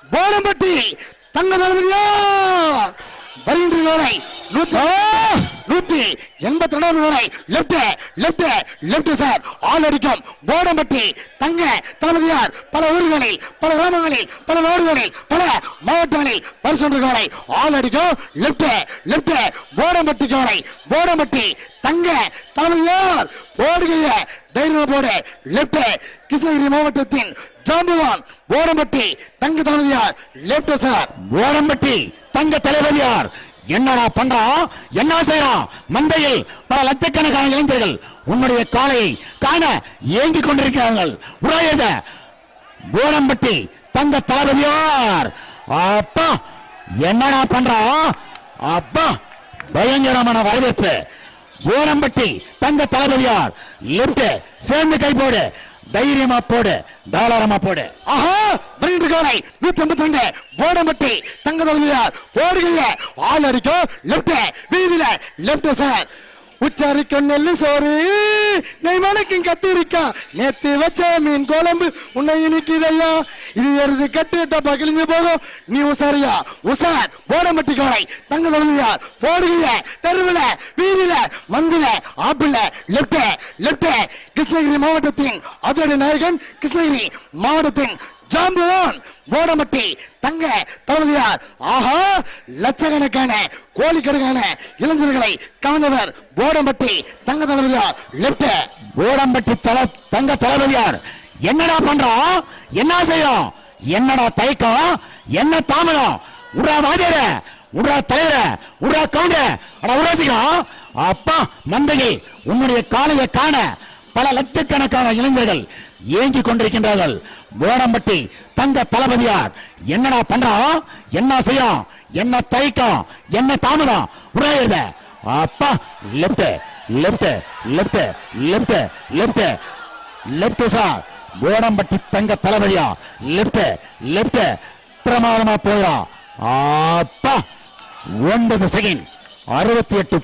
போடம்பட்டி தங்க தலைவரியார் வருகின்றவர்களை 182 left sir all அடிக்கும் போடம்பட்டி தங்க தளபதியார் பல ஊர்களில் பல கிராமங்களில் பல நாடுகளில் பல மாவட்டங்களில் பரிசோதனை ஆல் அடிக்கும் லெப்ட் போடம்பட்டி தங்க தளபதியார் போடுகைய தைரியம் போடு லெப்ட் கிருஷ்ணகிரி மாவட்டத்தின் ஜாம்பவான் போடம்பட்டி தங்க தளபதியார் லெப்ட் சார் போடம்பட்டி தங்க தளபதியார் என்னடா பண்றான் என்ன செய்யறான் மந்தையில் பல லட்சக்கணக்கான இளைஞர்கள் உன்னுடைய காலையை காண ஏங்கிக் கொண்டிருக்கிறார்கள் உரையத போடம்பட்டி தங்க தளபதியார் அப்பா என்னடா பண்றான் அப்பா பயங்கரமான வரவேற்பு போடம்பட்டி தங்க தளபதியார் லெப்ட் சேர்ந்து கை போடு தைரியமா போடு தாராளமா போடு ஆஹா வருகின்ற காலை 182 போடம்பட்டி தங்க தளபதியார் போடுகைய ஆள் அடிக்கும் லெப்ட் வீதியில லெப்ட் சார் உச்சாரிக்கும் நெல்லு சோறு நெய் மணக்கும் கத்திரிக்கா நேத்து வச்ச மீன் குழம்பு உன்னை இனிக்குதையா இது எருது கட்டு பகிலிஞ்சு போகும் நீ உசாரியா உசார் போடம்பட்டி காலை தங்க தளபதியார் போடுகைய தெருவுல வீதியில மந்தில ஆப்பிள லெப்ட் கிருஷ்ணகிரி மாவட்டத்தின் அதிரடி நாயகன் கிருஷ்ணகிரி மாவட்டத்தின் ஜாம்பவான் போடம்பட்டி தங்க தளபதியார் ஆஹா லட்சக்கணக்கான கோடிக்கணக்கான இளைஞர்களை கவர்ந்தவர் போடம்பட்டி தங்க தளபதியார் லெப்ட் போடம்பட்டி தங்க தளபதியார் என்னடா பண்றோம் என்ன செய்யறோம் என்னடா தயக்கம் என்ன தாமதம் உடா வாதியர உடா தலைவர உடா கவுண்டர உராசிக்கிறோம் அப்பா மந்தையை உன்னுடைய காலையை காண பல லட்சக்கணக்கான இளைஞர்கள் ஏங்கிக் கொண்டிருக்கின்றார்கள் போடம்பட்டி தங்க தளபதியார் என்னடா பண்றோம் என்ன செய்யறோம் என்ன தயக்கம் என்ன தாமதம் உரையுத அப்பா லெப்ட் சார் போடம்பட்டி தங்க தளபதியார் லெப்ட் பிரமாதமா போயிடும் அப்பா 9 செகண்ட் 68